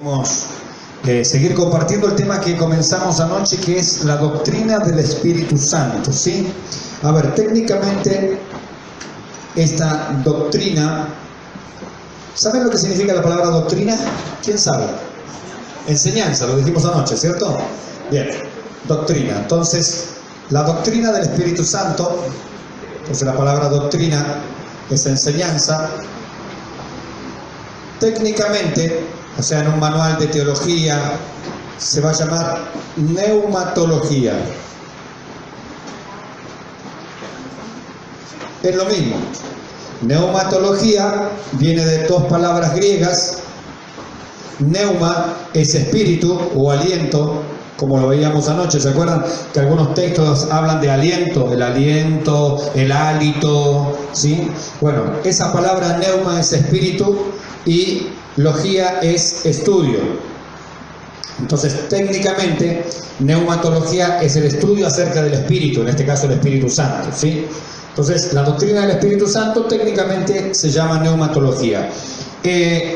Vamos a seguir compartiendo el tema que comenzamos anoche, que es la doctrina del Espíritu Santo, ¿sí? A ver, técnicamente esta doctrina, ¿saben lo que significa la palabra doctrina? ¿Quién sabe? Enseñanza, lo dijimos anoche, ¿cierto? Bien, doctrina. Entonces, la doctrina del Espíritu Santo, entonces la palabra doctrina es enseñanza. Técnicamente, o sea, en un manual de teología, se va a llamar neumatología. Es lo mismo. Neumatología viene de dos palabras griegas. Neuma es espíritu o aliento, como lo veíamos anoche. ¿Se acuerdan que algunos textos hablan de aliento? El aliento, el hálito, ¿sí? Bueno, esa palabra neuma es espíritu y logía es estudio. Entonces, técnicamente, neumatología es el estudio acerca del Espíritu, en este caso el Espíritu Santo, ¿sí? Entonces, la doctrina del Espíritu Santo técnicamente se llama neumatología.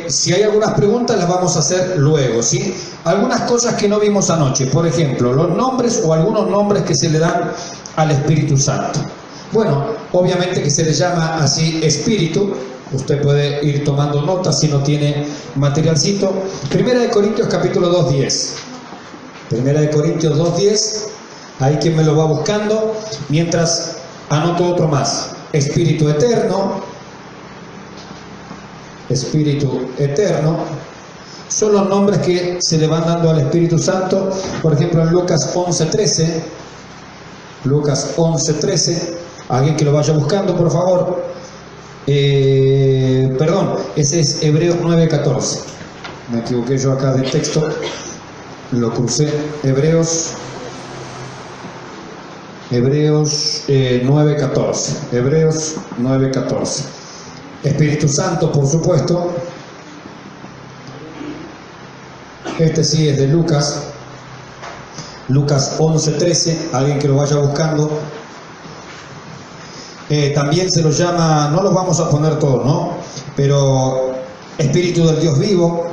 Si hay algunas preguntas las vamos a hacer luego, ¿sí? Algunas cosas que no vimos anoche, por ejemplo, los nombres o algunos nombres que se le dan al Espíritu Santo. Bueno, obviamente que se le llama así Espíritu. Usted puede ir tomando notas si no tiene materialcito. Primera de Corintios capítulo 2:10. Primera de Corintios 2:10. Ahí quien me lo va buscando. Mientras anoto otro más. Espíritu eterno. Espíritu eterno. Son los nombres que se le van dando al Espíritu Santo. Por ejemplo, en Lucas 11:13. Lucas 11:13. Alguien que lo vaya buscando, por favor. Perdón, ese es Hebreos 9:14. Me equivoqué yo acá de texto, lo crucé. Hebreos 9:14. Hebreos 9:14. Espíritu Santo, por supuesto. Este sí es de Lucas. Lucas 11:13. Alguien que lo vaya buscando. También se lo llama, no los vamos a poner todos, ¿no? Pero Espíritu del Dios vivo.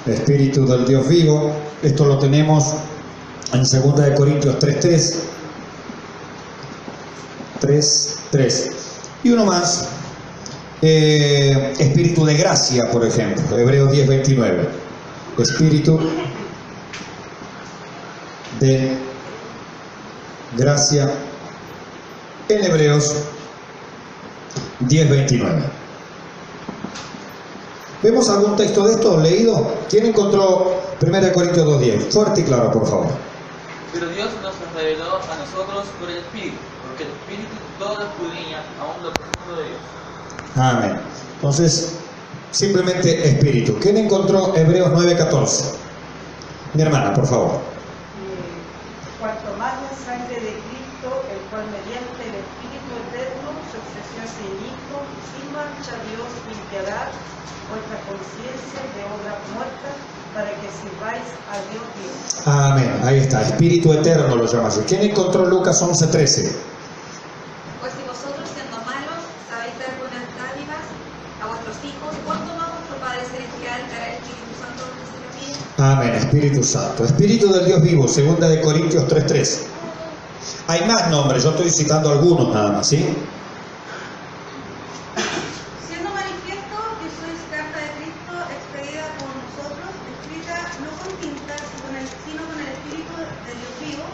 Espíritu del Dios vivo. Esto lo tenemos en 2 de Corintios 3:3. 3:3. Y uno más. Espíritu de gracia, por ejemplo. Hebreos 10:29. Espíritu de gracia en Hebreos 10:29. ¿Vemos algún texto de esto leído? ¿Quién encontró 1 Corintios 2:10? Fuerte y claro, por favor. Pero Dios nos reveló a nosotros por el Espíritu, porque el Espíritu todo escudriña aún lo profundo de Dios. Amén. Entonces, simplemente Espíritu. ¿Quién encontró Hebreos 9:14? Mi hermana, por favor. Cuanto más la sangre de Cristo, el cual mediante el Espíritu eterno se ofreció a sí mismo, sin mancha Dios limpiará vuestra conciencia de obras muertas, para que sirváis a Dios vivo. Amén, ahí está, Espíritu eterno lo llama así. ¿Quién encontró Lucas 11:13? Pues si vosotros siendo malos sabéis dar buenas dádivas a vuestros hijos, ¿cuánto más vuestro Padre Celestial dará el Espíritu Santo a los que se lo piden? Amén, Espíritu Santo. Espíritu del Dios vivo, 2 de Corintios 3:3. Hay más nombres, yo estoy citando algunos nada más, ¿sí? Siendo manifiesto que sois carta de Cristo expedida por nosotros, escrita no con tinta, sino con el Espíritu de Dios vivo,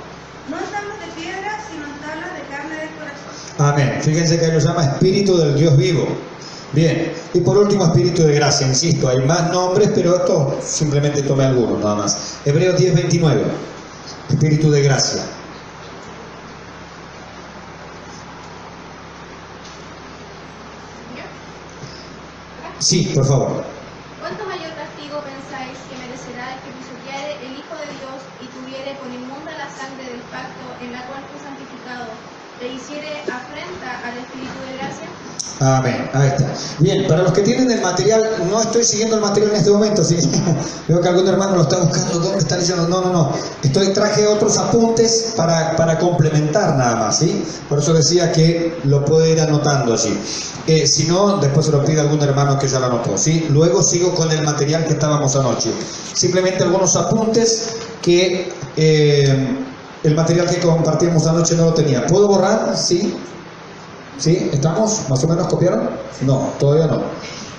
no en tablas de piedra, sino en tablas de carne del corazón. Amén. Fíjense que ahí lo llama Espíritu del Dios vivo. Bien. Y por último, Espíritu de gracia. Insisto, hay más nombres, pero esto simplemente tomé algunos nada más. Hebreos 10:29. Espíritu de gracia. Sí, por favor. ¿Cuánto mayor castigo pensáis que merecerá el que pisoteare el Hijo de Dios y tuviere con inmunda la sangre del pacto en la cual fue santificado le hiciere afrenta al Espíritu de gracia. Amén, ahí está. Bien, para los que tienen el material, no estoy siguiendo el material en este momento, ¿sí? Veo que algún hermano lo está buscando, ¿dónde está leyendo? No. Traje otros apuntes para complementar nada más, ¿sí? Por eso decía que lo puede ir anotando allí. Si no, después se lo pide algún hermano que ya lo anotó, ¿sí? Luego sigo con el material que estábamos anoche. Simplemente algunos apuntes que el material que compartíamos anoche no lo tenía. ¿Puedo borrar? Sí. ¿Sí? ¿Estamos? ¿Más o menos copiaron? No, todavía no.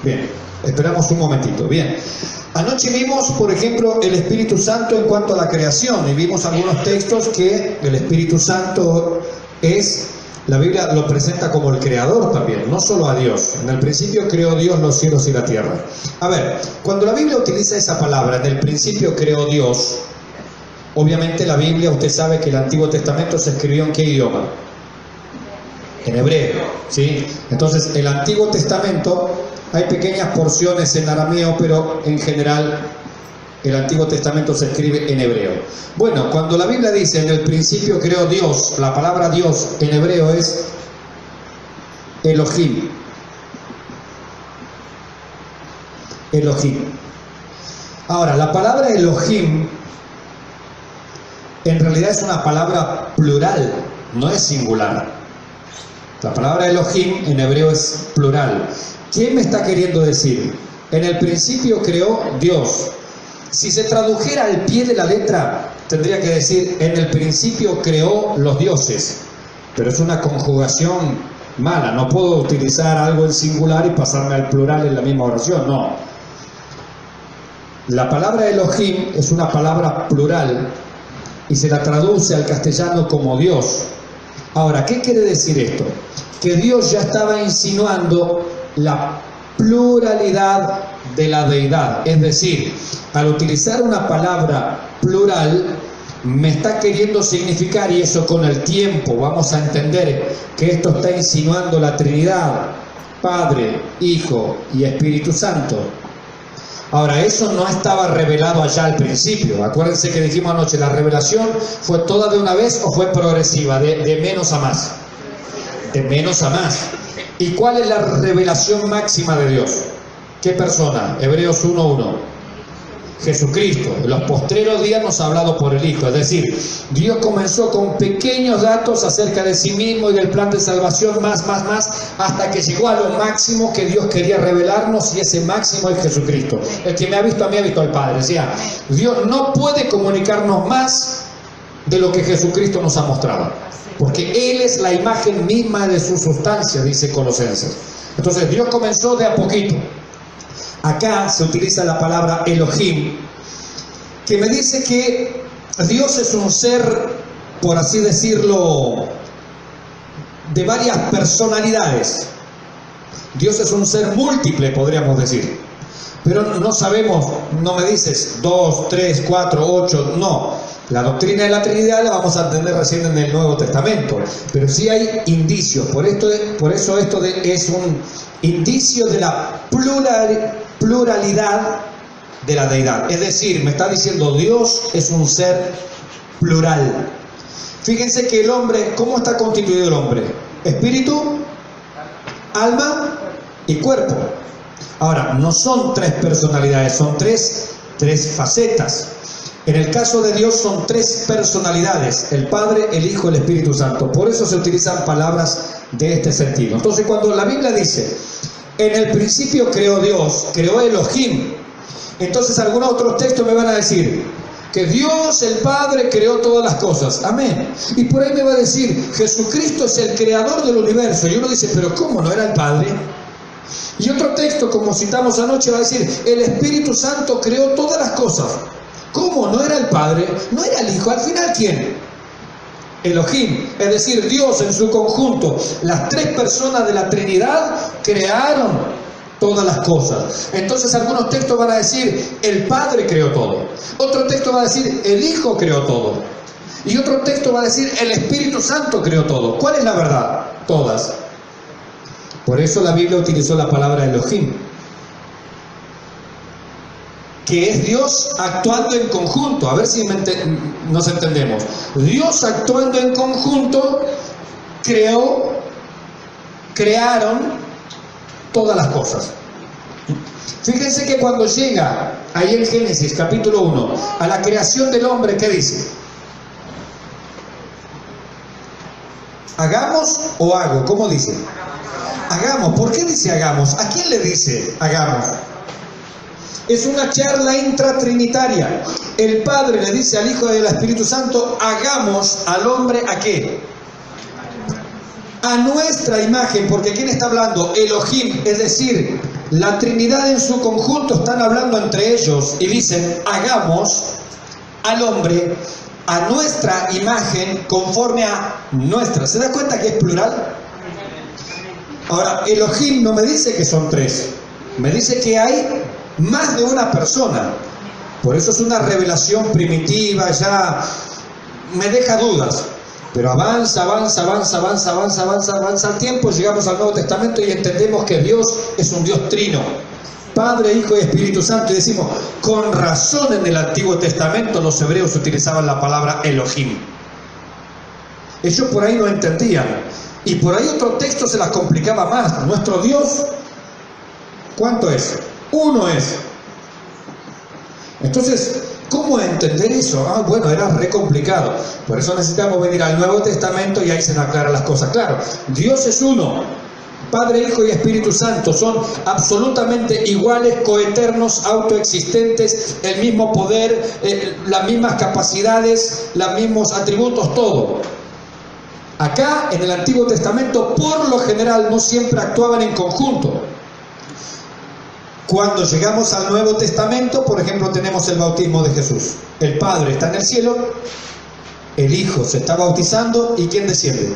Bien, esperamos un momentito. Bien. Anoche vimos, por ejemplo, el Espíritu Santo en cuanto a la creación y vimos algunos textos que el Espíritu Santo la Biblia lo presenta como el creador también, no solo a Dios. En el principio creó Dios los cielos y la tierra. A ver, cuando la Biblia utiliza esa palabra, en el principio creó Dios, obviamente la Biblia, usted sabe que el Antiguo Testamento se escribió ¿en qué idioma? En hebreo, ¿sí? Entonces, el Antiguo Testamento, hay pequeñas porciones en arameo, pero en general el Antiguo Testamento se escribe en hebreo. Bueno, cuando la Biblia dice en el principio creó Dios, la palabra Dios en hebreo es Elohim. Elohim. Ahora, la palabra Elohim en realidad es una palabra plural, no es singular. La palabra Elohim en hebreo es plural. ¿Quién me está queriendo decir? En el principio creó Dios. Si se tradujera al pie de la letra, tendría que decir, en el principio creó los dioses. Pero es una conjugación mala. No puedo utilizar algo en singular y pasarme al plural en la misma oración. No. La palabra Elohim es una palabra plural y se la traduce al castellano como Dios. Ahora, ¿qué quiere decir esto? Que Dios ya estaba insinuando la pluralidad de la deidad. Es decir, al utilizar una palabra plural, me está queriendo significar, y eso con el tiempo vamos a entender, que esto está insinuando la Trinidad, Padre, Hijo y Espíritu Santo. Ahora, eso no estaba revelado allá al principio. Acuérdense que dijimos anoche, la revelación fue toda de una vez o fue progresiva, de menos a más. De menos a más. ¿Y cuál es la revelación máxima de Dios? ¿Qué persona? Hebreos 1:1. Jesucristo. En los postreros días nos ha hablado por el Hijo. Es decir, Dios comenzó con pequeños datos acerca de sí mismo y del plan de salvación, más, hasta que llegó a lo máximo que Dios quería revelarnos, y ese máximo es Jesucristo. El que me ha visto a mí ha visto al Padre. O sea, Dios no puede comunicarnos más de lo que Jesucristo nos ha mostrado, porque Él es la imagen misma de su sustancia, dice Colosenses. Entonces Dios comenzó de a poquito. Acá se utiliza la palabra Elohim, que me dice que Dios es un ser, por así decirlo, de varias personalidades. Dios es un ser múltiple, podríamos decir. Pero no sabemos, no me dices 2, 3, 4, 8, no. La doctrina de la Trinidad la vamos a entender recién en el Nuevo Testamento, pero sí hay indicios. Por eso esto es un indicio de la pluralidad de la deidad. Es decir, me está diciendo, Dios es un ser plural. Fíjense que el hombre, ¿cómo está constituido el hombre? Espíritu, alma y cuerpo. Ahora, no son tres personalidades, son tres facetas. En el caso de Dios son tres personalidades: el Padre, el Hijo y el Espíritu Santo. Por eso se utilizan palabras de este sentido. Entonces, cuando la Biblia dice, en el principio creó Dios, creó Elohim, entonces algunos otros textos me van a decir que Dios el Padre creó todas las cosas. Amén. Y por ahí me va a decir, Jesucristo es el creador del universo. Y uno dice, pero ¿cómo no era el Padre? Y otro texto, como citamos anoche, va a decir, el Espíritu Santo creó todas las cosas. ¿Cómo? ¿No era el Padre? ¿No era el Hijo? ¿Al final quién? Elohim, es decir, Dios en su conjunto. Las tres personas de la Trinidad crearon todas las cosas. Entonces algunos textos van a decir, el Padre creó todo. Otro texto va a decir, el Hijo creó todo. Y otro texto va a decir, el Espíritu Santo creó todo. ¿Cuál es la verdad? Todas. Por eso la Biblia utilizó la palabra Elohim, que es Dios actuando en conjunto. A ver si nos entendemos. Dios actuando en conjunto crearon todas las cosas. Fíjense que cuando llega ahí en Génesis capítulo 1 a la creación del hombre, ¿qué dice? ¿Hagamos o hago? ¿Cómo dice? Hagamos. ¿Por qué dice hagamos? ¿A quién le dice hagamos? Es una charla intratrinitaria. El Padre le dice al Hijo y al Espíritu Santo, hagamos al hombre ¿a qué? A nuestra imagen, porque ¿quién está hablando? Elohim, es decir, la Trinidad en su conjunto están hablando entre ellos y dicen, hagamos al hombre a nuestra imagen conforme a nuestra. ¿Se da cuenta que es plural? Ahora, Elohim no me dice que son tres, me dice que hay más de una persona. Por eso es una revelación primitiva, ya me deja dudas. Pero avanza el tiempo, llegamos al Nuevo Testamento y entendemos que Dios es un Dios trino, Padre, Hijo y Espíritu Santo, y decimos, con razón en el Antiguo Testamento los hebreos utilizaban la palabra Elohim. Ellos por ahí no entendían, y por ahí otro texto se las complicaba más. Nuestro Dios, ¿cuánto es? Uno es. Entonces, ¿cómo entender eso? Bueno, era re complicado. Por eso necesitamos venir al Nuevo Testamento y ahí se nos aclaran las cosas. Claro, Dios es uno. Padre, Hijo y Espíritu Santo son absolutamente iguales, coeternos, autoexistentes, el mismo poder, las mismas capacidades, los mismos atributos, todo. Acá, en el Antiguo Testamento, por lo general, no siempre actuaban en conjunto. Cuando llegamos al Nuevo Testamento, por ejemplo, tenemos el bautismo de Jesús. El Padre está en el cielo, el Hijo se está bautizando, ¿y quién desciende?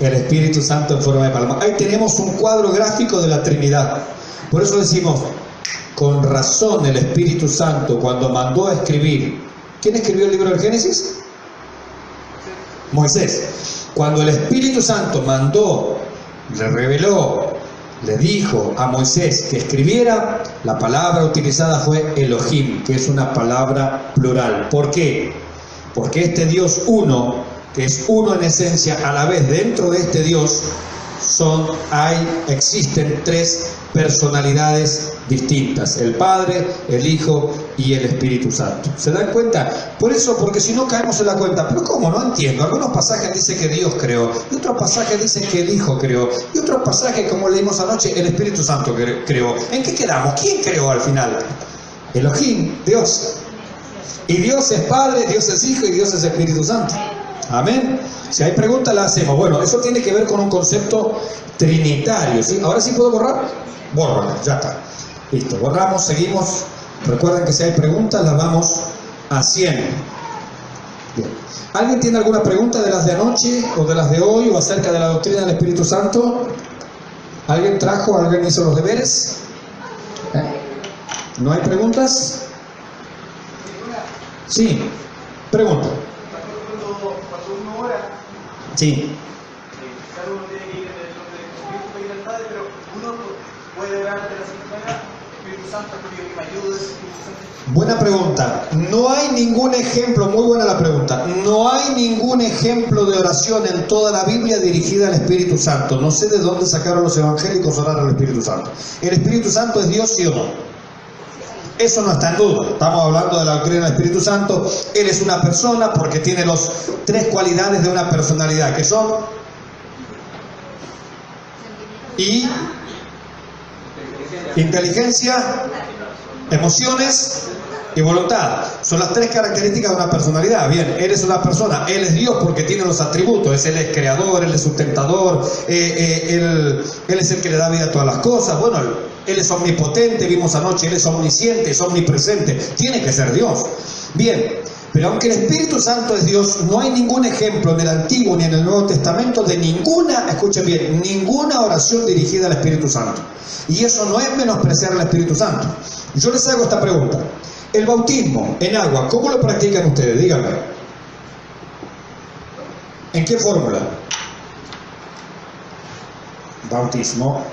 El Espíritu Santo en forma de paloma. Ahí tenemos un cuadro gráfico de la Trinidad. Por eso decimos, con razón el Espíritu Santo cuando mandó a escribir. ¿Quién escribió el libro del Génesis? Moisés. Cuando el Espíritu Santo mandó, le reveló, le dijo a Moisés que escribiera, la palabra utilizada fue Elohim, que es una palabra plural. ¿Por qué? Porque este Dios uno, que es uno en esencia, a la vez dentro de este Dios existen tres personalidades distintas: el Padre, el Hijo y el Espíritu Santo. ¿Se dan cuenta? Por eso, porque si no caemos en la cuenta, pero ¿cómo? No entiendo. Algunos pasajes dicen que Dios creó, y otros pasajes dicen que el Hijo creó, y otros pasajes, como leímos anoche, el Espíritu Santo creó. ¿En qué quedamos? ¿Quién creó al final? Elohim, Dios. Y Dios es Padre, Dios es Hijo y Dios es Espíritu Santo. Amén. Si hay preguntas, las hacemos. Bueno, eso tiene que ver con un concepto trinitario, ¿sí? Ahora sí puedo borrar. Bórrala, ya está. Listo, borramos, seguimos. Recuerden que si hay preguntas, las vamos haciendo. Bien. ¿Alguien tiene alguna pregunta de las de anoche o de las de hoy o acerca de la doctrina del Espíritu Santo? ¿Alguien trajo? ¿Alguien hizo los deberes? ¿No hay preguntas? Sí. Pregunta. Cuando uno ora, sí. Cada uno tiene que ir en el nombre de Jesucristo y del Padre, pero uno puede orar de la siguiente manera: Espíritu Santo, que me ayudes, Espíritu Santo. Buena pregunta. No hay ningún ejemplo, muy buena la pregunta. No hay ningún ejemplo de oración en toda la Biblia dirigida al Espíritu Santo. No sé de dónde sacaron los evangélicos orar al Espíritu Santo. ¿El Espíritu Santo es Dios, sí o no? Eso no está en duda. Estamos hablando de la doctrina del Espíritu Santo. Él es una persona porque tiene las tres cualidades de una personalidad, que son inteligencia, emociones y voluntad. Son las tres características de una personalidad. Bien, Él es una persona. Él es Dios porque tiene los atributos. Él es creador, Él es sustentador, Él es el que le da vida a todas las cosas. Bueno, Él es omnipotente, vimos anoche, Él es omnisciente, es omnipresente. Tiene que ser Dios. Bien, pero aunque el Espíritu Santo es Dios, no hay ningún ejemplo en el Antiguo ni en el Nuevo Testamento de ninguna, escuchen bien, ninguna oración dirigida al Espíritu Santo. Y eso no es menospreciar al Espíritu Santo. Yo les hago esta pregunta. El bautismo en agua, ¿cómo lo practican ustedes? Díganme. ¿En qué fórmula? Bautismo.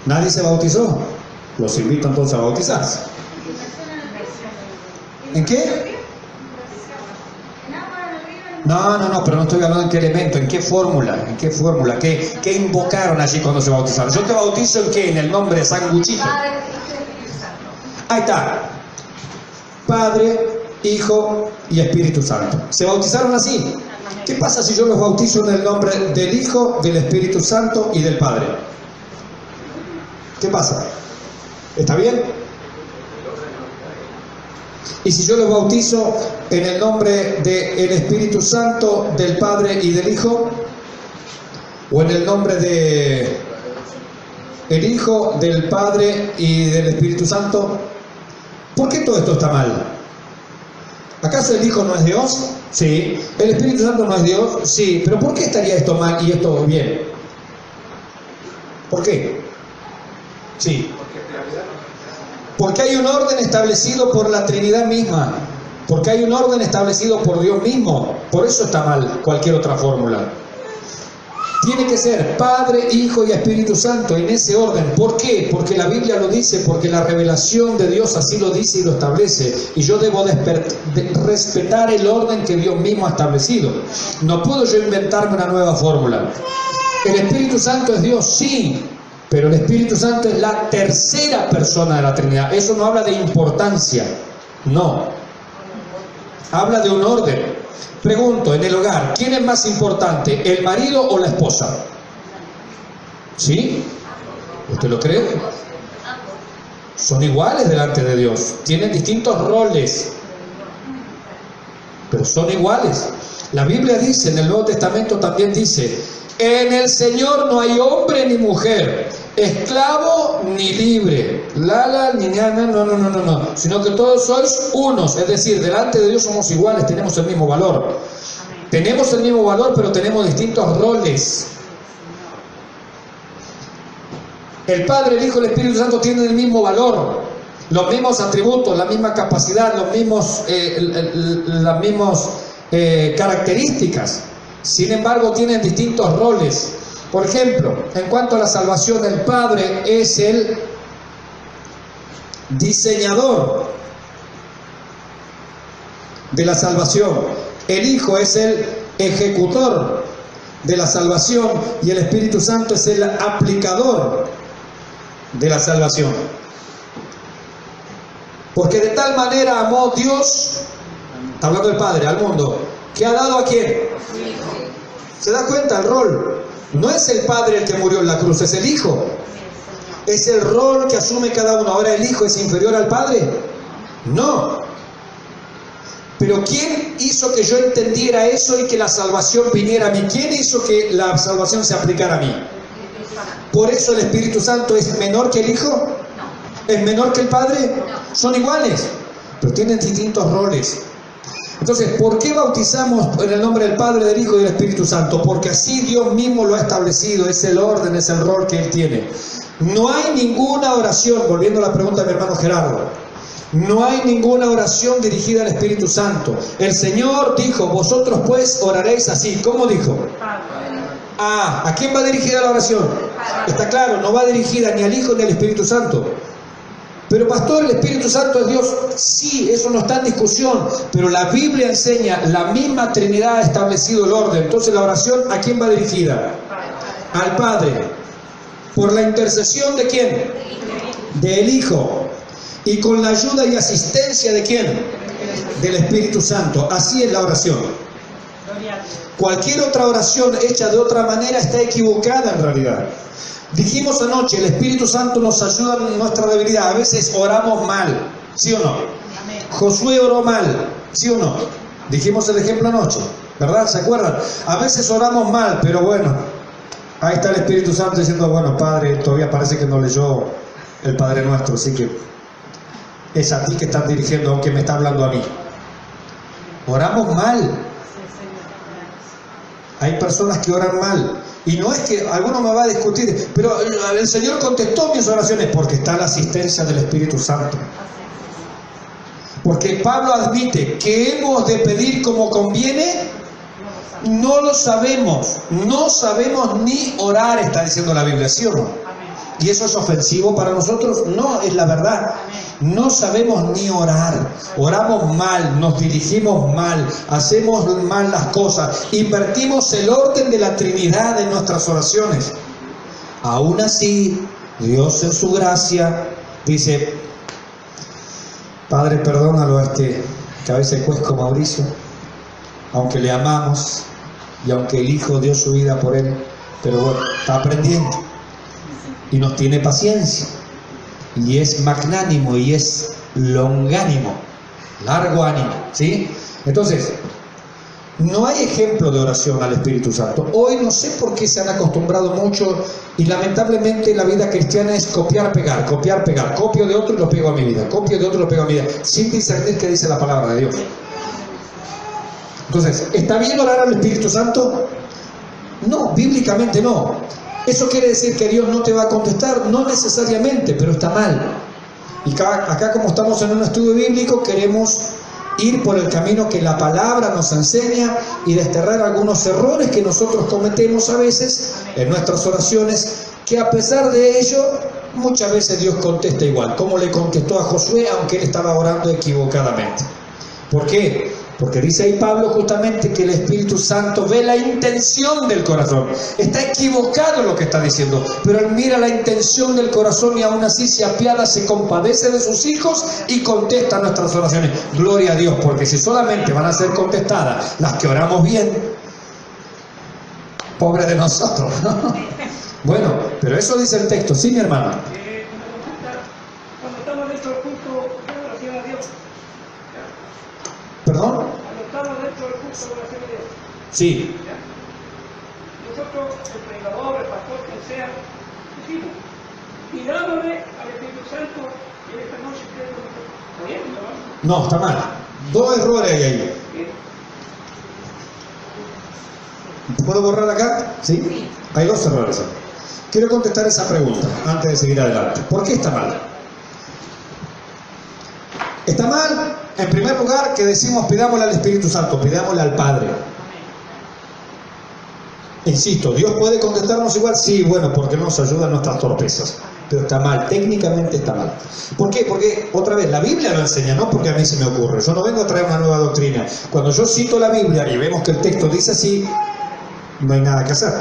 ¿Nadie se bautizó? Los invito entonces a bautizarse. ¿En qué? No, pero no estoy hablando en qué elemento, en qué fórmula, qué invocaron allí cuando se bautizaron. Yo te bautizo en qué, en el nombre de Sanguchito. Ahí está. Padre, Hijo y Espíritu Santo. ¿Se bautizaron así? ¿Qué pasa si yo los bautizo en el nombre del Hijo, del Espíritu Santo y del Padre? ¿Qué pasa? ¿Está bien? Y si yo los bautizo en el nombre del Espíritu Santo, del Padre y del Hijo, o en el nombre de el Hijo, del Padre y del Espíritu Santo, ¿por qué todo esto está mal? ¿Acaso el Hijo no es Dios? Sí. ¿El Espíritu Santo no es Dios? Sí. ¿Pero por qué estaría esto mal y esto bien? ¿Por qué? Sí. Porque hay un orden establecido por la Trinidad misma. Porque hay un orden establecido por Dios mismo. Por eso está mal cualquier otra fórmula. Tiene que ser Padre, Hijo y Espíritu Santo en ese orden. ¿Por qué? Porque la Biblia lo dice, porque la revelación de Dios así lo dice y lo establece. Y yo debo respetar el orden que Dios mismo ha establecido. No puedo yo inventarme una nueva fórmula. ¿El Espíritu Santo es Dios? Sí. Pero el Espíritu Santo es la tercera persona de la Trinidad. Eso no habla de importancia. No. Habla de un orden. Pregunto, en el hogar, ¿quién es más importante, el marido o la esposa? ¿Sí? ¿Usted lo cree? Son iguales delante de Dios. Tienen distintos roles, pero son iguales. La Biblia dice, en el Nuevo Testamento también dice, en el Señor no hay hombre ni mujer, esclavo ni libre, ni nana, no, sino que todos sois unos, es decir, delante de Dios somos iguales, tenemos el mismo valor. Tenemos el mismo valor, pero tenemos distintos roles. El Padre, el Hijo y el Espíritu Santo tienen el mismo valor, los mismos atributos, la misma capacidad, las mismas características. Sin embargo, tienen distintos roles. Por ejemplo, en cuanto a la salvación, el Padre es el diseñador de la salvación. El Hijo es el ejecutor de la salvación y el Espíritu Santo es el aplicador de la salvación. Porque de tal manera amó Dios, está hablando del Padre, al mundo, que ha dado ¿a quién? ¿Se da cuenta el rol? No es el Padre el que murió en la cruz, es el Hijo. Es el rol que asume cada uno. Ahora, ¿el Hijo es inferior al Padre? No. Pero ¿quién hizo que yo entendiera eso y que la salvación viniera a mí? ¿Quién hizo que la salvación se aplicara a mí? ¿Por eso el Espíritu Santo es menor que el Hijo? ¿Es menor que el Padre? Son iguales, pero tienen distintos roles. Entonces, ¿por qué bautizamos en el nombre del Padre, del Hijo y del Espíritu Santo? Porque así Dios mismo lo ha establecido, es el orden, es el rol que Él tiene. No hay ninguna oración, volviendo a la pregunta de mi hermano Gerardo, no hay ninguna oración dirigida al Espíritu Santo. El Señor dijo, vosotros pues oraréis así. ¿Cómo dijo? ¿A quién va dirigida la oración? Está claro, no va dirigida ni al Hijo ni al Espíritu Santo. Pero pastor, ¿el Espíritu Santo es Dios? Sí, eso no está en discusión, pero la Biblia enseña, la misma Trinidad ha establecido el orden. Entonces la oración, ¿a quién va dirigida? Al Padre. ¿Por la intercesión de quién? Del Hijo. ¿Y con la ayuda y asistencia de quién? Del Espíritu Santo. Así es la oración. Cualquier otra oración hecha de otra manera está equivocada en realidad. Dijimos anoche, el Espíritu Santo nos ayuda en nuestra debilidad. A veces oramos mal, ¿sí o no? Josué oró mal, ¿sí o no? Dijimos el ejemplo anoche, ¿verdad? ¿Se acuerdan? A veces oramos mal, pero bueno, ahí está el Espíritu Santo diciendo, bueno, Padre, todavía parece que no leyó el Padre Nuestro, así que es a ti que están dirigiendo, aunque me está hablando a mí. Oramos mal. Hay personas que oran mal. Y no es que alguno me va a discutir, pero el Señor contestó mis oraciones porque está la asistencia del Espíritu Santo. Porque Pablo admite que hemos de pedir como conviene, no lo sabemos. No sabemos ni orar, está diciendo la Biblia, ¿sí o no? ¿Y eso es ofensivo para nosotros? No, es la verdad. no sabemos ni orar, oramos mal, nos dirigimos mal, hacemos mal las cosas, invertimos el orden de la Trinidad en nuestras oraciones. Aún así, Dios en su gracia dice: Padre, perdónalo a este cabeza de cuesco Mauricio, aunque le amamos y aunque el Hijo dio su vida por él, pero bueno, está aprendiendo y nos tiene paciencia y es magnánimo y es longánimo, largo ánimo, ¿sí? Entonces, no hay ejemplo de oración al Espíritu Santo. Hoy no sé por qué se han acostumbrado mucho y lamentablemente la vida cristiana es copiar, pegar, copio de otro y lo pego a mi vida, copio de otro y lo pego a mi vida, sin discernir qué dice la palabra de Dios. Entonces, ¿está bien orar al Espíritu Santo? No, bíblicamente no. ¿Eso quiere decir que Dios no te va a contestar? No necesariamente, pero está mal. Y acá como estamos en un estudio bíblico, queremos ir por el camino que la palabra nos enseña y desterrar algunos errores que nosotros cometemos a veces en nuestras oraciones, que a pesar de ello, muchas veces Dios contesta igual, como le contestó a Josué, aunque él estaba orando equivocadamente. ¿Por qué? Porque dice ahí Pablo justamente que el Espíritu Santo ve la intención del corazón. Está equivocado lo que está diciendo, pero él mira la intención del corazón y aún así se apiada, se compadece de sus hijos y contesta nuestras oraciones. Gloria a Dios, porque si solamente van a ser contestadas las que oramos bien, pobre de nosotros, ¿no? Bueno, pero eso dice el texto, ¿sí, mi hermano? Cuando estamos dentro del culto de oración a Dios. ¿Perdón? Cuando estamos dentro del culto de oración a Dios. Sí. ¿Ya? Nosotros, el predicador, el pastor, quien sea, decimos, pidámosle al Espíritu Santo en esta noche que ¿está bien? ¿No? No, está mal. Dos errores hay ahí. ¿Puedo borrar acá? ¿Sí? Hay dos errores. Quiero contestar esa pregunta antes de seguir adelante. ¿Por qué está mal? Está mal, en primer lugar, que decimos pidámosle al Espíritu Santo, pidámosle al Padre. Insisto, ¿Dios puede contestarnos igual? Sí, bueno, porque nos ayuda en nuestras torpezas. Pero está mal, técnicamente está mal. ¿Por qué? Porque, otra vez, la Biblia lo enseña, no porque a mí se me ocurre. Yo no vengo a traer una nueva doctrina. Cuando yo cito la Biblia y vemos que el texto dice así, no hay nada que hacer.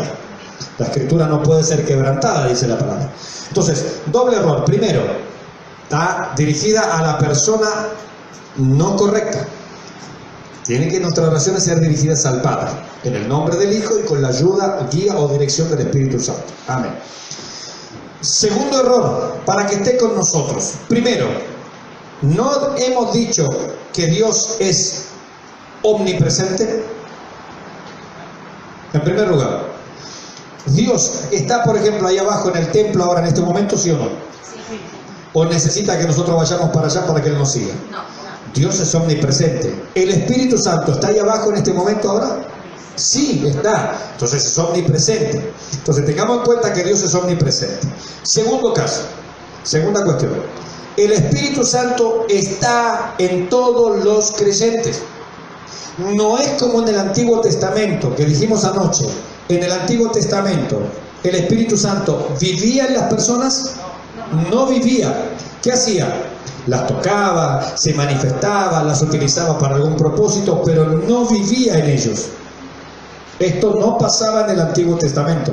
La Escritura no puede ser quebrantada, dice la palabra. Entonces, doble error. Primero, está dirigida a la persona no correcta. Tienen que nuestras oraciones ser dirigidas al Padre, en el nombre del Hijo y con la ayuda, guía o dirección del Espíritu Santo. Amén. Segundo error, para que esté con nosotros. Primero, ¿no hemos dicho que Dios es omnipresente? En primer lugar, Dios está, por ejemplo, ahí abajo en el templo ahora en este momento, ¿sí o no? Sí. ¿O necesita que nosotros vayamos para allá para que Él nos siga? No. Dios es omnipresente. ¿El Espíritu Santo está ahí abajo en este momento ahora? Sí, está. Entonces es omnipresente. Entonces tengamos en cuenta que Dios es omnipresente. Segundo caso, segunda cuestión. El Espíritu Santo está en todos los creyentes. No es como en el Antiguo Testamento, que dijimos anoche. En el Antiguo Testamento, ¿el Espíritu Santo vivía en las personas? No vivía. ¿Qué hacía? Las tocaba, se manifestaba, las utilizaba para algún propósito, pero no vivía en ellos. Esto no pasaba en el Antiguo Testamento.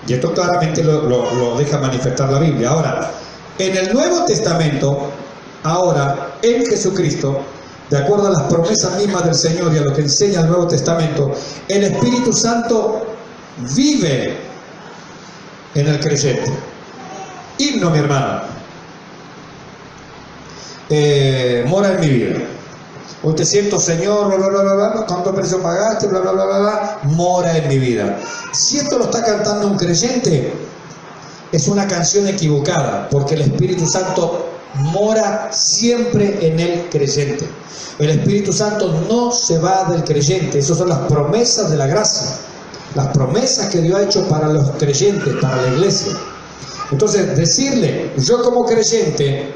Y esto claramente lo deja manifestar la Biblia. Ahora, en el Nuevo Testamento, ahora, en Jesucristo, de acuerdo a las promesas mismas del Señor y a lo que enseña el Nuevo Testamento, el Espíritu Santo vive en el creyente. Himno, mi hermano. Mora en mi vida. Hoy te siento, Señor, bla, bla, bla, bla, cuánto precio pagaste, bla, bla, bla, bla, bla, mora en mi vida. Si esto lo está cantando un creyente, es una canción equivocada, porque el Espíritu Santo mora siempre en el creyente. El Espíritu Santo no se va del creyente. Esas son las promesas de la gracia, las promesas que Dios ha hecho para los creyentes, para la iglesia. Entonces, decirle, yo como creyente,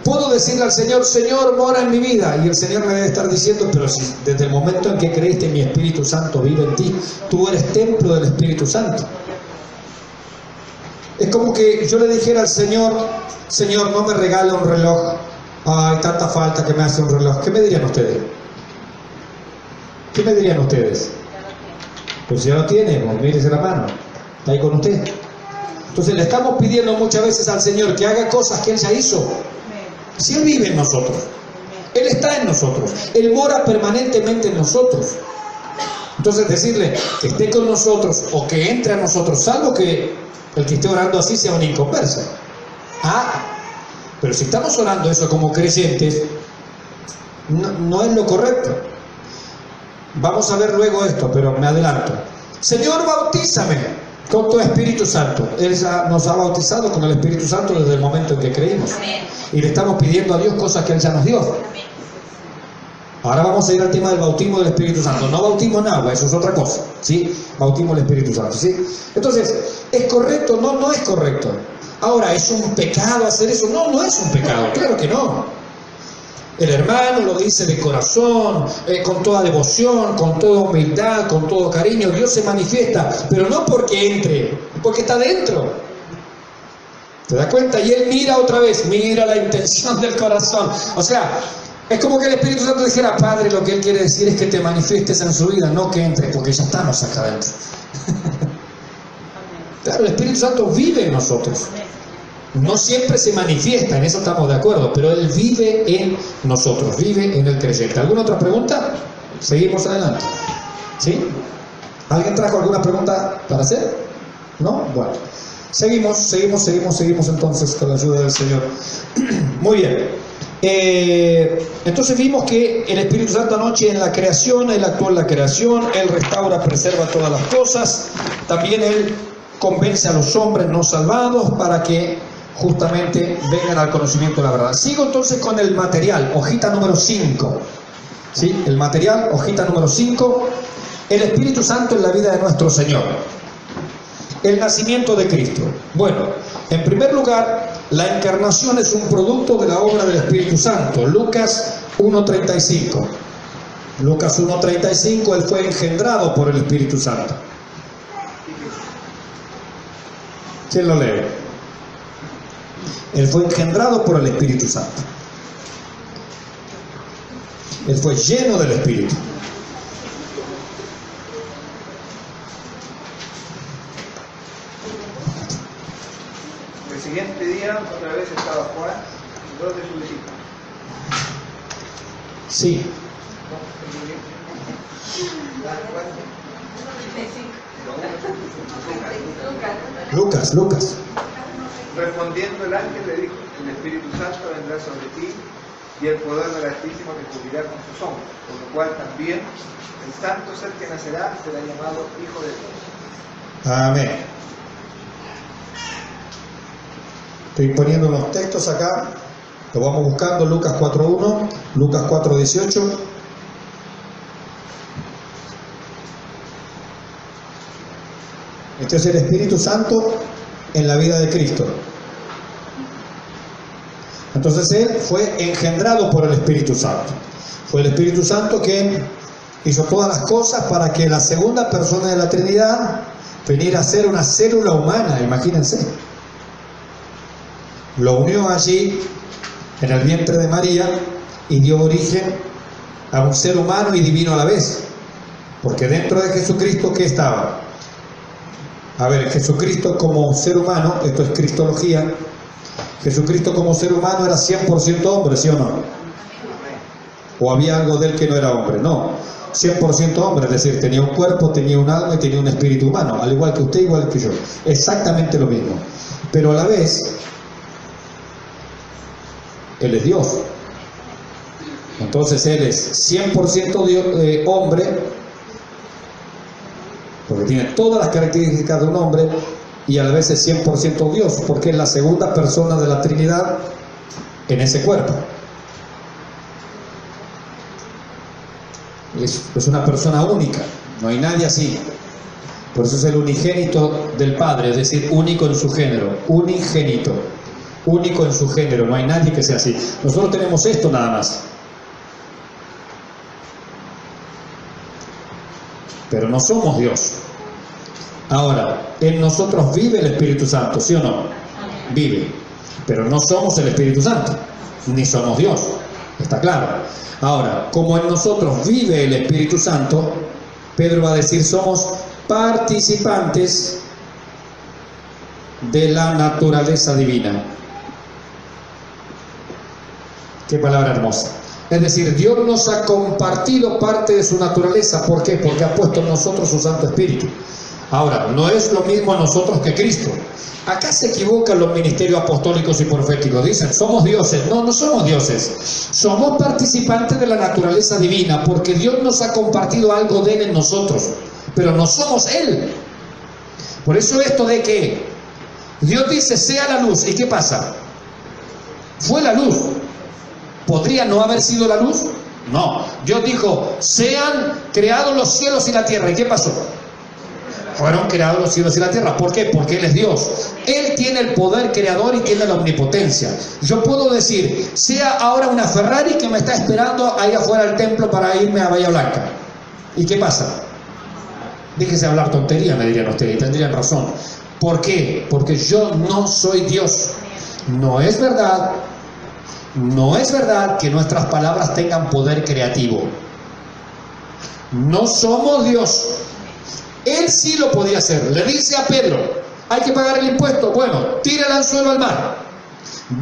puedo decirle al Señor, Señor, mora en mi vida. Y el Señor me debe estar diciendo, pero si desde el momento en que creíste, mi Espíritu Santo vive en ti, tú eres templo del Espíritu Santo. Es como que yo le dijera al Señor, Señor, no me regala un reloj. Ay, tanta falta que me hace un reloj. ¿Qué me dirían ustedes? ¿Qué me dirían ustedes? Pues ya lo tiene, pues mírese la mano. Está ahí con usted. Entonces le estamos pidiendo muchas veces al Señor que haga cosas que Él ya hizo. Si Él vive en nosotros, Él está en nosotros, Él mora permanentemente en nosotros. Entonces decirle que esté con nosotros o que entre a nosotros, salvo que el que esté orando así sea un inconverso. Pero si estamos orando eso como creyentes, no es lo correcto. Vamos a ver luego esto, pero me adelanto. Señor, bautízame con tu Espíritu Santo. Él nos ha bautizado con el Espíritu Santo desde el momento en que creímos. Y le estamos pidiendo a Dios cosas que Él ya nos dio. Ahora vamos a ir al tema del bautismo del Espíritu Santo. No bautismo en agua, eso es otra cosa, ¿sí? Bautismo del Espíritu Santo, ¿sí? Entonces, ¿es correcto? No, no es correcto. Ahora, ¿es un pecado hacer eso? No, no es un pecado, claro que no. El hermano lo dice de corazón, con toda devoción, con toda humildad, con todo cariño. Dios se manifiesta, pero no porque entre, porque está dentro. ¿Te das cuenta? Y Él mira otra vez, mira la intención del corazón. O sea, es como que el Espíritu Santo dijera, Padre, lo que Él quiere decir es que te manifiestes en su vida, no que entres, porque ya estamos acá adentro. Claro, el Espíritu Santo vive en nosotros. No siempre se manifiesta, en eso estamos de acuerdo, pero Él vive en nosotros, vive en el creyente. ¿Alguna otra pregunta? Seguimos adelante. ¿Sí? ¿Alguien trajo alguna pregunta para hacer? ¿No? Bueno. Seguimos entonces con la ayuda del Señor. Muy bien. Entonces vimos que el Espíritu Santo anoche en la creación, Él actúa en la creación, Él restaura, preserva todas las cosas. También Él convence a los hombres no salvados para que justamente vengan al conocimiento de la verdad. Sigo entonces con el material, hojita número 5. ¿Sí? El material, hojita número 5. El Espíritu Santo en la vida de nuestro Señor. El nacimiento de Cristo. Bueno, en primer lugar, la encarnación es un producto de la obra del Espíritu Santo. Lucas 1:35. Lucas 1:35, Él fue engendrado por el Espíritu Santo. ¿Quién lo lee? Él fue engendrado por el Espíritu Santo. Él fue lleno del Espíritu. El siguiente día, otra vez estaba Juan y dos de sus discípulos. Sí. Lucas. Respondiendo el ángel le dijo, el Espíritu Santo vendrá sobre ti y el poder del Altísimo te cubrirá con su sombra, por lo cual también el santo ser que nacerá será llamado Hijo de Dios. Amén. Estoy poniendo unos textos acá, lo vamos buscando. Lucas 4:1, Lucas 4:18. Este es el Espíritu Santo en la vida de Cristo. Entonces Él fue engendrado por el Espíritu Santo. Fue el Espíritu Santo quien hizo todas las cosas para que la segunda persona de la Trinidad viniera a ser una célula humana, imagínense. Lo unió allí en el vientre de María y dio origen a un ser humano y divino a la vez. Porque dentro de Jesucristo, ¿qué estaba? A ver, Jesucristo como ser humano, esto es cristología, Jesucristo como ser humano era 100% hombre, ¿sí o no? ¿O había algo de él que no era hombre? No, 100% hombre, es decir, tenía un cuerpo, tenía un alma y tenía un espíritu humano, al igual que usted, igual que yo, exactamente lo mismo. Pero a la vez, Él es Dios. Entonces Él es 100% hombre, porque tiene todas las características de un hombre, y a la vez es 100% Dios, porque es la segunda persona de la Trinidad en ese cuerpo. Es una persona única, no hay nadie así. Por eso es el unigénito del Padre, es decir, único en su género, unigénito, único en su género, no hay nadie que sea así. Nosotros tenemos esto nada más. Pero no somos Dios. Ahora, en nosotros vive el Espíritu Santo, ¿sí o no? Vive. Pero no somos el Espíritu Santo, ni somos Dios. ¿Está claro? Ahora, como en nosotros vive el Espíritu Santo, Pedro va a decir, somos participantes de la naturaleza divina. Qué palabra hermosa. Es decir, Dios nos ha compartido parte de su naturaleza. ¿Por qué? Porque ha puesto en nosotros su Santo Espíritu. Ahora, no es lo mismo a nosotros que Cristo. Acá se equivocan los ministerios apostólicos y proféticos. Dicen, somos dioses. No, no somos dioses. Somos participantes de la naturaleza divina porque Dios nos ha compartido algo de Él en nosotros. Pero no somos Él. Por eso esto de que Dios dice, sea la luz. ¿Y qué pasa? Fue la luz. ¿Podría no haber sido la luz? No. Dios dijo, sean creados los cielos y la tierra. ¿Y qué pasó? Fueron creados los cielos y la tierra. ¿Por qué? Porque Él es Dios. Él tiene el poder creador y tiene la omnipotencia. Yo puedo decir, sea ahora una Ferrari que me está esperando ahí afuera del templo para irme a Bahía Blanca. ¿Y qué pasa? Déjese hablar tontería, me dirían ustedes, y tendrían razón. ¿Por qué? Porque yo no soy Dios. No es verdad. No es verdad que nuestras palabras tengan poder creativo. No somos Dios. Él sí lo podía hacer. Le dice a Pedro, hay que pagar el impuesto. Bueno, tira el anzuelo al mar.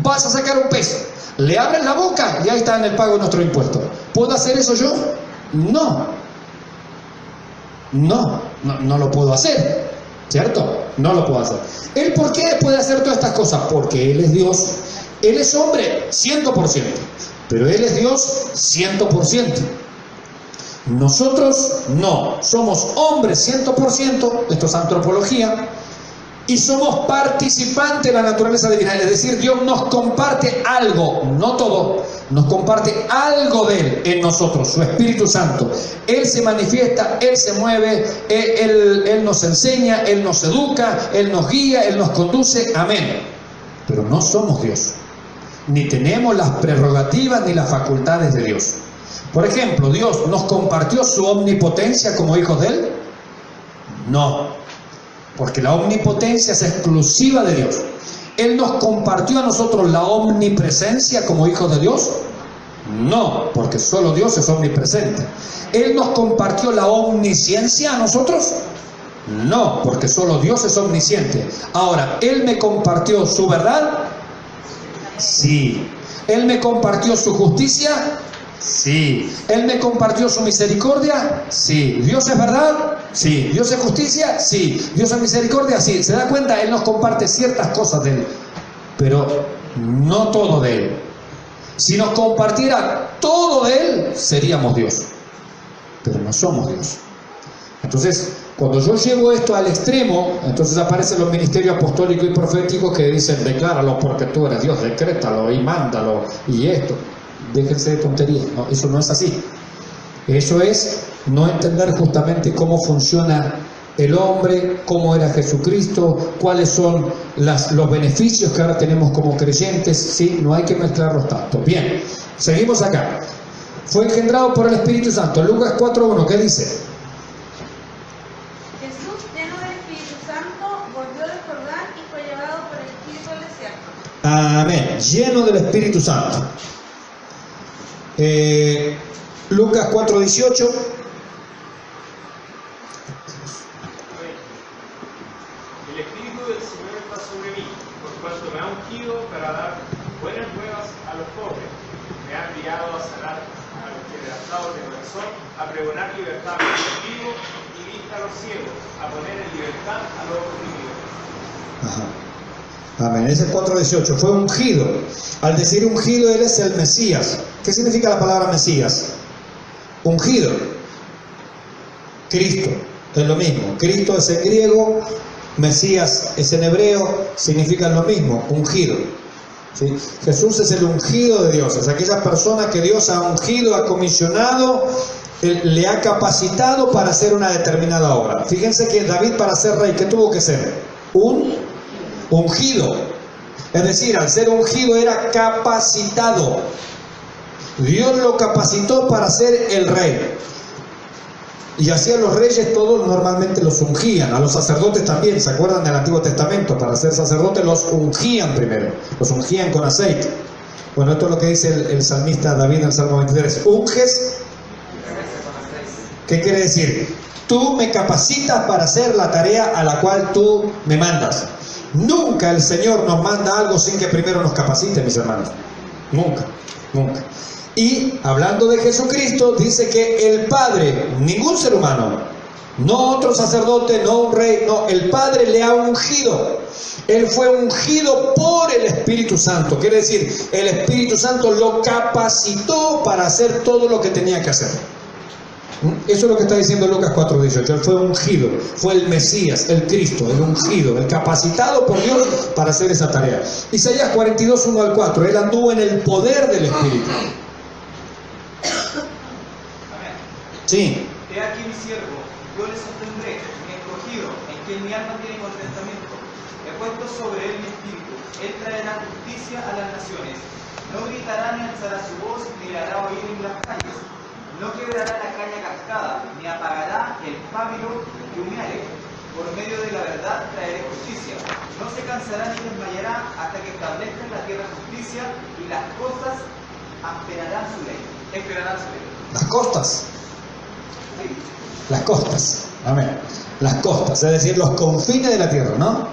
Vas a sacar un pez. Le abres la boca y ahí está en el pago de nuestro impuesto. ¿Puedo hacer eso yo? No. No lo puedo hacer. ¿Cierto? No lo puedo hacer. ¿Él por qué puede hacer todas estas cosas? Porque Él es Dios. Él es hombre 100%, pero Él es Dios 100%. Nosotros no, somos hombres 100%, esto es antropología, y somos participantes de la naturaleza divina. Es decir, Dios nos comparte algo, no todo, nos comparte algo de Él en nosotros, su Espíritu Santo. Él se manifiesta, Él se mueve, Él nos enseña, Él nos educa, Él nos guía, Él nos conduce, amén. Pero no somos Dios. Ni tenemos las prerrogativas ni las facultades de Dios. Por ejemplo, ¿Dios nos compartió su omnipotencia como hijos de Él? No, porque la omnipotencia es exclusiva de Dios. ¿Él nos compartió a nosotros la omnipresencia como hijos de Dios? No, porque solo Dios es omnipresente. ¿Él nos compartió la omnisciencia a nosotros? No, porque solo Dios es omnisciente. Ahora, ¿Él me compartió su verdad? Sí. ¿Él me compartió su justicia? Sí. ¿Él me compartió su misericordia? Sí. ¿Dios es verdad? Sí. ¿Dios es justicia? Sí. ¿Dios es misericordia? Sí. ¿Se da cuenta? Él nos comparte ciertas cosas de Él, pero no todo de Él. Si nos compartiera todo de Él, seríamos Dios, pero no somos Dios. Entonces, cuando yo llevo esto al extremo, entonces aparecen los ministerios apostólicos y proféticos que dicen, decláralo porque tú eres Dios, decrétalo y mándalo y esto. Déjense de tonterías, no, eso no es así. Eso es no entender justamente cómo funciona el hombre, cómo era Jesucristo, cuáles son los beneficios que ahora tenemos como creyentes. Sí, no hay que mezclarlos tanto. Bien, seguimos acá. Fue engendrado por el Espíritu Santo. Lucas 4:1, ¿qué dice? Jesús, lleno del Espíritu Santo, volvió del Jordán y fue llevado por el Espíritu al desierto. Amén, lleno del Espíritu Santo. Lucas 4:18. El Espíritu del Señor está sobre mí, por cuanto me ha ungido para dar buenas nuevas a los pobres. Me ha enviado a sanar a los quebrantados de corazón, a pregonar libertad a los cautivos y vista a los ciegos, a poner en libertad a los oprimidos. Ajá. Amén. Ese 4:18 fue ungido. Al decir ungido, Él es el Mesías. ¿Qué significa la palabra Mesías? Ungido. Cristo. Es lo mismo. Cristo es en griego, Mesías es en hebreo, significan lo mismo, ungido. ¿Sí? Jesús es el ungido de Dios, es aquella persona que Dios ha ungido, ha comisionado, le ha capacitado para hacer una determinada obra. Fíjense que David, para ser rey, ¿qué tuvo que ser? Un ungido. Es decir, al ser ungido era capacitado. Dios lo capacitó para ser el rey. Y así a los reyes todos normalmente los ungían, a los sacerdotes también, ¿se acuerdan del Antiguo Testamento? Para ser sacerdotes los ungían primero, los ungían con aceite. Bueno, esto es lo que dice el salmista David en el Salmo 23. ¿Unges? ¿Qué quiere decir? Tú me capacitas para hacer la tarea a la cual tú me mandas. Nunca el Señor nos manda algo sin que primero nos capacite, mis hermanos. Nunca, nunca. Y hablando de Jesucristo, dice que el Padre, ningún ser humano, no otro sacerdote, no un rey, no, el Padre le ha ungido. Él fue ungido por el Espíritu Santo. Quiere decir, el Espíritu Santo lo capacitó para hacer todo lo que tenía que hacer. Eso es lo que está diciendo Lucas 4:18. Él fue ungido, fue el Mesías, el Cristo, el ungido, el capacitado por Dios para hacer esa tarea. Isaías 42:1 al 4. Él anduvo en el poder del Espíritu. Amén. Sí. He aquí mi siervo, yo le sostendré, mi escogido, en quien mi alma tiene contentamiento. He puesto sobre él mi espíritu, él traerá justicia a las naciones. No gritará ni alzará su voz, ni le hará oír en las calles. No quebrará la caña cascada, ni apagará el pábilo que humeare. Por medio de la verdad traeré justicia. No se cansará ni desmayará hasta que establezca en la tierra justicia, y las costas esperarán su ley. Las costas. Sí. Las costas. Amén. Las costas, es decir, los confines de la tierra, ¿no?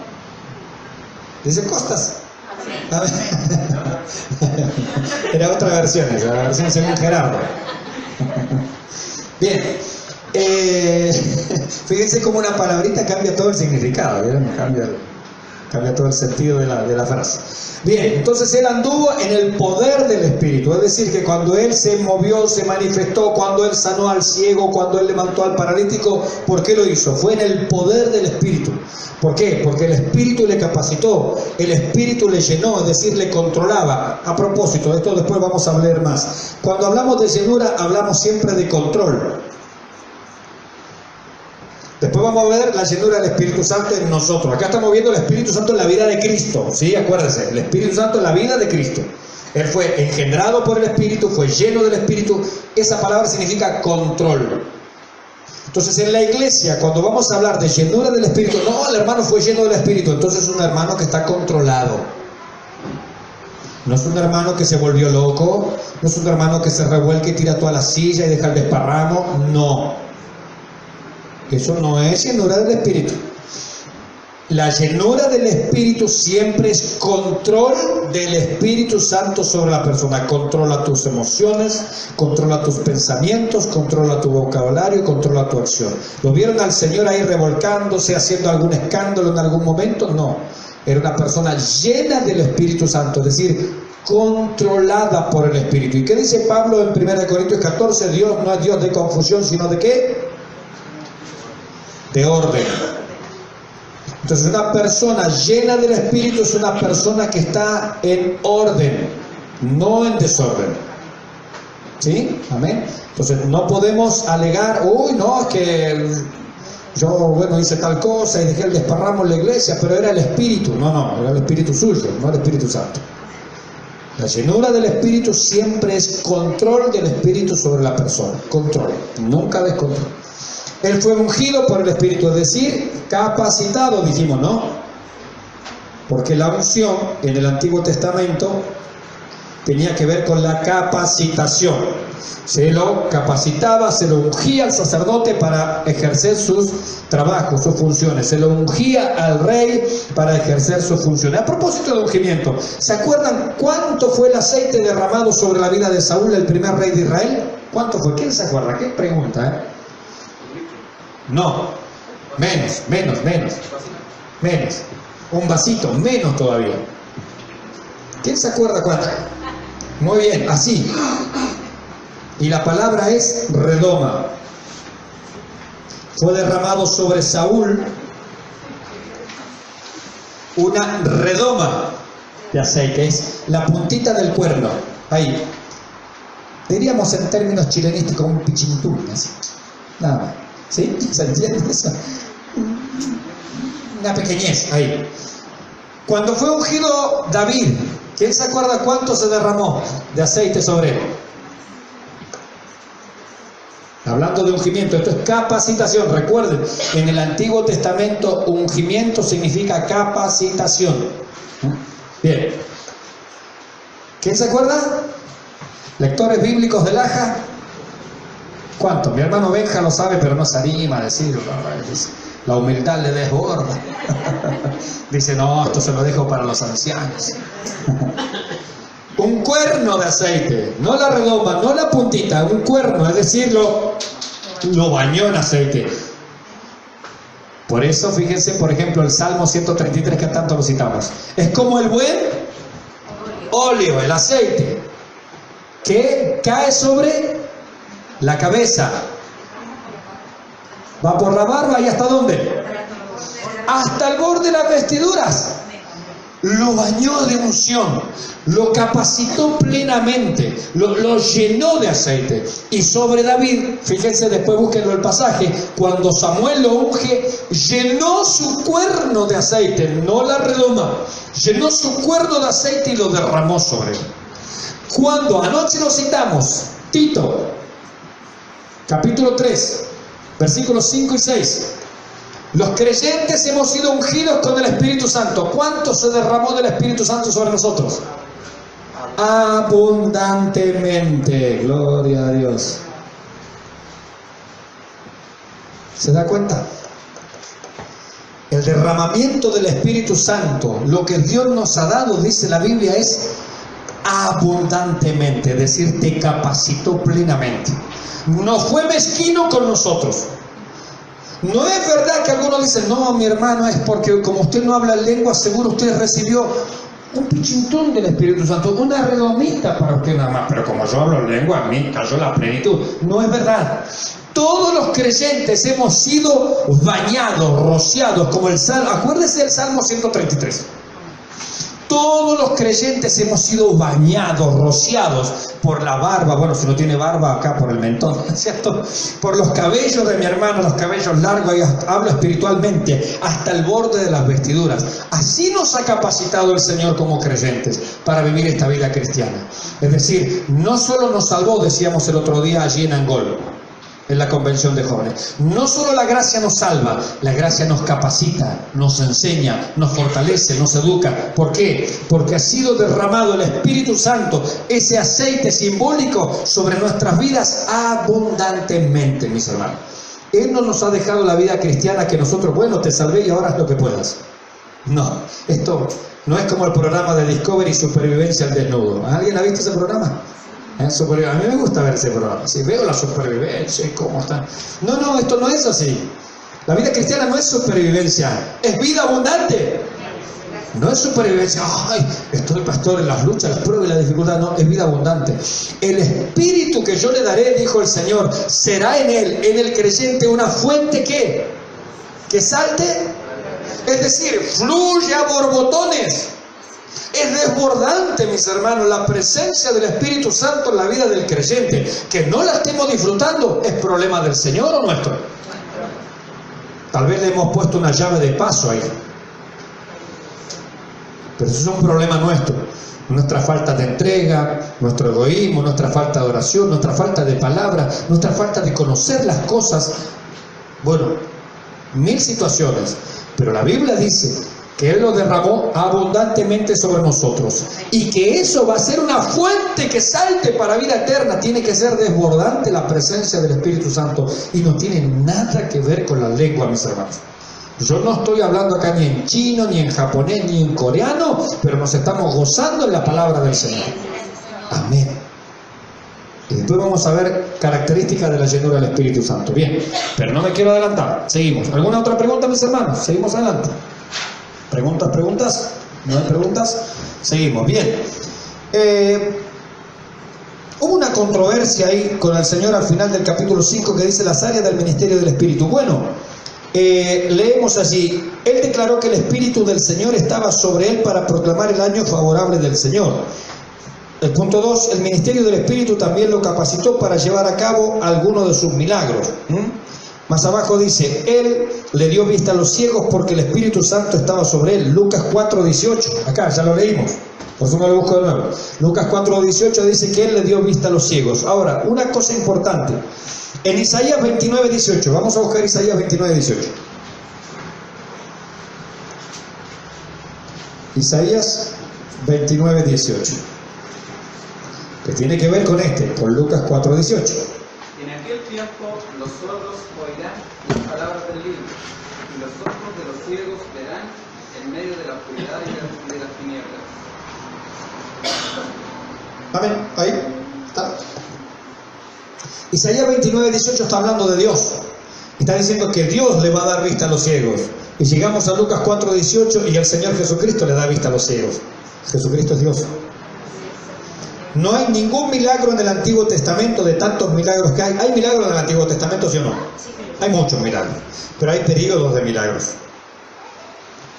Dice costas. Amén. Era otra versión, la versión según Gerardo. Bien. Fíjense cómo una palabrita cambia todo el significado, ¿vieron? Cambia todo el sentido de la frase. Bien, entonces él anduvo en el poder del Espíritu, es decir, que cuando él se movió, se manifestó, cuando él sanó al ciego, cuando él levantó al paralítico, ¿por qué lo hizo? Fue en el poder del Espíritu. ¿Por qué? Porque el Espíritu le capacitó, el Espíritu le llenó, es decir, le controlaba. A propósito, de esto después vamos a hablar más. Cuando hablamos de llenura, hablamos siempre de control. Después vamos a ver la llenura del Espíritu Santo en nosotros. Acá estamos viendo el Espíritu Santo en la vida de Cristo, ¿sí? Acuérdense, el Espíritu Santo en la vida de Cristo. Él fue engendrado por el Espíritu, fue lleno del Espíritu. Esa palabra significa control. Entonces en la iglesia, cuando vamos a hablar de llenura del Espíritu, no, el hermano fue lleno del Espíritu, entonces es un hermano que está controlado. No es un hermano que se volvió loco, no es un hermano que se revuelque y tira toda la silla y deja el desparramo, no. Eso no es llenura del Espíritu. La llenura del Espíritu siempre es control del Espíritu Santo sobre la persona. Controla tus emociones, controla tus pensamientos, controla tu vocabulario, controla tu acción. ¿Lo vieron al Señor ahí revolcándose, haciendo algún escándalo en algún momento? No. Era una persona llena del Espíritu Santo, es decir, controlada por el Espíritu. ¿Y qué dice Pablo en 1 Corintios 14? Dios no es Dios de confusión, sino de ¿qué? De orden. Entonces una persona llena del Espíritu es una persona que está en orden, no en desorden. ¿Sí? Amén. Entonces no podemos alegar, uy, no, es que yo, bueno, hice tal cosa y dejé el desparramo en la iglesia, pero era el Espíritu. No, era el Espíritu suyo, no el Espíritu Santo. La llenura del Espíritu siempre es control del Espíritu sobre la persona. Control, nunca descontrol. Él fue ungido por el Espíritu, es decir, capacitado, dijimos, ¿no? Porque la unción en el Antiguo Testamento tenía que ver con la capacitación. Se lo capacitaba, se lo ungía al sacerdote para ejercer sus trabajos, sus funciones. Se lo ungía al rey para ejercer sus funciones. A propósito de ungimiento, ¿se acuerdan cuánto fue el aceite derramado sobre la vida de Saúl, el primer rey de Israel? ¿Cuánto fue? ¿Quién se acuerda? ¿Qué pregunta, eh? No, menos. Un vasito, menos todavía. ¿Quién se acuerda cuánto? Muy bien, así. Y la palabra es redoma. Fue derramado sobre Saúl una redoma de aceite. Es la puntita del cuerno. Ahí. Diríamos en términos chilenísticos un pichintún, así. Nada más. ¿Sí? ¿Se entiende eso? Una pequeñez ahí. Cuando fue ungido David, ¿quién se acuerda cuánto se derramó de aceite sobre él? hablando de ungimiento, esto es capacitación. Recuerden, en el Antiguo Testamento ungimiento significa capacitación. Bien. ¿Quién se acuerda? ¿Lectores bíblicos de Laja? ¿Cuántos? Mi hermano Benja lo sabe, pero no se anima a decirlo. La humildad le desborda. Dice, no, esto se lo dejo para los ancianos. Un cuerno de aceite, no la redoma, no la puntita, un cuerno, es decir, lo bañó en aceite. Por eso, fíjense, por ejemplo, el Salmo 133 que tanto lo citamos. Es como el buen óleo, el aceite, que cae sobre la cabeza. Va por la barba y ¿hasta dónde? Hasta el borde de las vestiduras. Lo bañó de unción, lo capacitó plenamente, lo llenó de aceite. Y sobre David, fíjense, después búsquenlo el pasaje, cuando Samuel lo unge, llenó su cuerno de aceite, no la redoma, llenó su cuerno de aceite y lo derramó sobre él. Cuando anoche lo citamos, Tito, capítulo 3, versículos 5 y 6. Los creyentes hemos sido ungidos con el Espíritu Santo. ¿Cuánto se derramó del Espíritu Santo sobre nosotros? Abundantemente. Gloria a Dios. ¿Se da cuenta? El derramamiento del Espíritu Santo, lo que Dios nos ha dado, dice la Biblia, es abundantemente. Es decir, te capacitó plenamente. No fue mezquino con nosotros. No es verdad que algunos dicen, no, mi hermano, es porque como usted no habla lengua, seguro usted recibió un pichintón del Espíritu Santo, una redomita para usted nada más. Pero como yo hablo lengua, a mí cayó la plenitud. No es verdad. Todos los creyentes hemos sido bañados, rociados, como el Salmo. Acuérdese del Salmo 133. Todos los creyentes hemos sido bañados, rociados por la barba, bueno, si no tiene barba acá por el mentón, ¿cierto? Por los cabellos de mi hermano, los cabellos largos, y hablo espiritualmente, hasta el borde de las vestiduras. Así nos ha capacitado el Señor como creyentes para vivir esta vida cristiana. Es decir, no solo nos salvó, decíamos el otro día allí en Angol, en la convención de jóvenes. No solo la gracia nos salva, la gracia nos capacita, nos enseña, nos fortalece, nos educa. ¿Por qué? Porque ha sido derramado el Espíritu Santo, ese aceite simbólico, sobre nuestras vidas abundantemente, mis hermanos. Él no nos ha dejado la vida cristiana que nosotros, bueno, te salvé y ahora haz lo que puedas. No, esto no es como el programa de Discovery Supervivencia al Desnudo. ¿Alguien ha visto ese programa? A mí me gusta ver ese programa, si veo la supervivencia y cómo está. No, esto no es así. La vida cristiana no es supervivencia, es vida abundante. No es supervivencia, ay, estoy pastor en las luchas, las pruebas y la dificultad. No, es vida abundante. El espíritu que yo le daré, dijo el Señor, será en él, en el creyente, una fuente que salte, es decir, fluye a borbotones. Es desbordante, mis hermanos, la presencia del Espíritu Santo en la vida del creyente. Que no la estemos disfrutando, ¿es problema del Señor o nuestro? Tal vez le hemos puesto una llave de paso ahí. Pero eso es un problema nuestro. Nuestra falta de entrega, nuestro egoísmo, nuestra falta de oración, nuestra falta de palabra, nuestra falta de conocer las cosas. Bueno, 1000 situaciones. Pero la Biblia dice que Él lo derramó abundantemente sobre nosotros, y que eso va a ser una fuente que salte para vida eterna. Tiene que ser desbordante la presencia del Espíritu Santo, y no tiene nada que ver con la lengua, mis hermanos. Yo no estoy hablando acá ni en chino, ni en japonés, ni en coreano, pero nos estamos gozando en la palabra del Señor. Amén. Y después vamos a ver características de la llenura del Espíritu Santo. Bien, pero no me quiero adelantar. Seguimos. ¿Alguna otra pregunta, mis hermanos? Seguimos adelante. ¿Preguntas? ¿No hay preguntas? Seguimos. Bien. Hubo una controversia ahí con el Señor al final del capítulo 5 que dice las áreas del ministerio del Espíritu. Bueno, leemos allí, Él declaró que el Espíritu del Señor estaba sobre Él para proclamar el año favorable del Señor. El punto 2, el ministerio del Espíritu también lo capacitó para llevar a cabo algunos de sus milagros. Más abajo dice, Él le dio vista a los ciegos porque el Espíritu Santo estaba sobre Él. Lucas 4:18, acá ya lo leímos. Por eso me lo busco de nuevo. Lucas 4:18 dice que Él le dio vista a los ciegos. Ahora, una cosa importante. En Isaías 29:18, vamos a buscar Isaías 29:18. Isaías 29:18. Que tiene que ver con con Lucas 4:18. En aquel tiempo los sordos oirán las palabras del libro, y los ojos de los ciegos verán en medio de la oscuridad y de las tinieblas. Amén. Ahí está. Isaías 29:18 está hablando de Dios. Está diciendo que Dios le va a dar vista a los ciegos. Y llegamos a Lucas 4:18 y el Señor Jesucristo le da vista a los ciegos. Jesucristo es Dios. No hay ningún milagro en el Antiguo Testamento de tantos milagros que hay. ¿Hay milagros en el Antiguo Testamento, sí o no? Hay muchos milagros, pero hay periodos de milagros.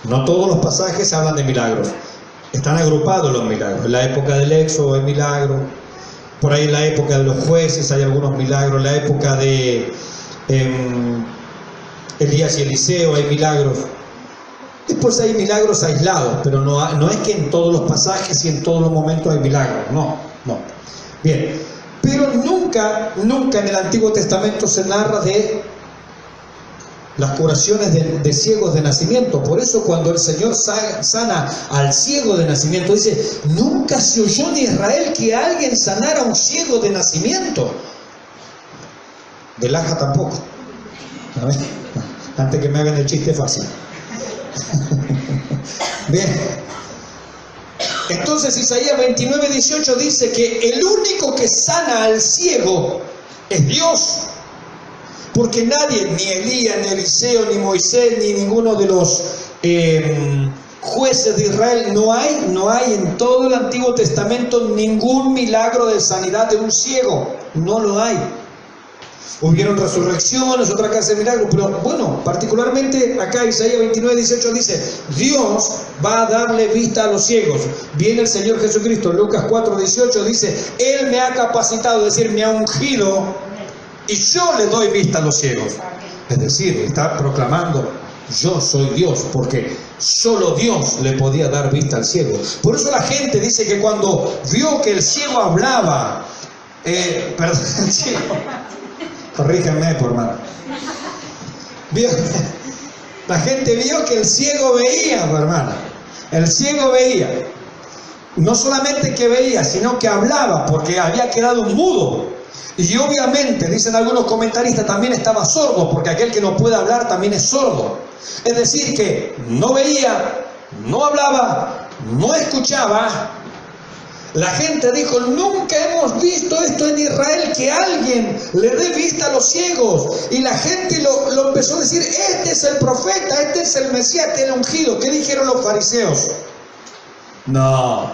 No todos los pasajes hablan de milagros. Están agrupados los milagros. En la época del Éxodo hay milagros. Por ahí en la época de los jueces hay algunos milagros. En la época de Elías y Eliseo hay milagros. Después hay milagros aislados, pero no es que en todos los pasajes y en todos los momentos hay milagros. No. Bien, pero nunca en el Antiguo Testamento se narra de las curaciones de ciegos de nacimiento. Por eso cuando el Señor sana al ciego de nacimiento, dice, nunca se oyó en Israel que alguien sanara a un ciego de nacimiento. De Laja tampoco. A ver, antes que me hagan el chiste fácil. Bien. Entonces Isaías 29:18 dice que el único que sana al ciego es Dios. Porque nadie, ni Elías, ni Eliseo, ni Moisés, ni ninguno de los jueces de Israel, no hay en todo el Antiguo Testamento ningún milagro de sanidad de un ciego. No lo hay. Hubieron resurrecciones, otra clase de milagros, pero bueno, particularmente acá Isaías 29:18 dice, Dios va a darle vista a los ciegos. Viene el Señor Jesucristo. Lucas 4:18 dice, Él me ha capacitado, es decir, me ha ungido, y yo le doy vista a los ciegos. Es decir, está proclamando, yo soy Dios, porque solo Dios le podía dar vista al ciego. Por eso la gente dice que cuando vio que el ciego hablaba, el ciego, corríjanme, por mano. La gente vio que el ciego veía, hermano. El ciego veía. No solamente que veía, sino que hablaba, porque había quedado mudo. Y obviamente, dicen algunos comentaristas, también estaba sordo, porque aquel que no puede hablar también es sordo. Es decir, que no veía, no hablaba, no escuchaba. La gente dijo, nunca hemos visto esto en Israel, que alguien le dé vista a los ciegos. Y la gente lo empezó a decir, este es el profeta, este es el Mesías, este es el ungido. ¿Qué dijeron los fariseos? No,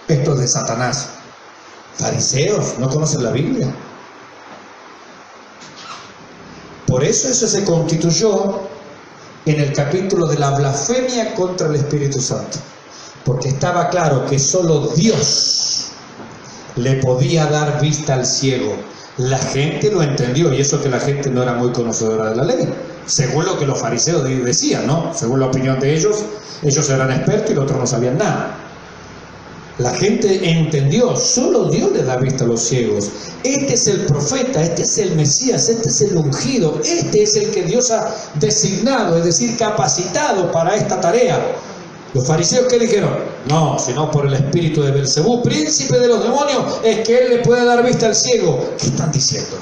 esto es de Satanás. Fariseos, ¿no conocen la Biblia? Por eso se constituyó en el capítulo de la blasfemia contra el Espíritu Santo. Porque estaba claro que solo Dios le podía dar vista al ciego. La gente lo entendió, y eso que la gente no era muy conocedora de la ley, según lo que los fariseos decían, ¿no? Según la opinión de ellos eran expertos y los otros no sabían nada. La gente entendió, solo Dios le da vista a los ciegos. Este es el profeta, este es el Mesías, este es el ungido, este es el que Dios ha designado, es decir, capacitado para esta tarea. Los fariseos, ¿qué dijeron? No, sino por el espíritu de Belcebú, príncipe de los demonios, es que él le puede dar vista al ciego. ¿Qué están diciendo?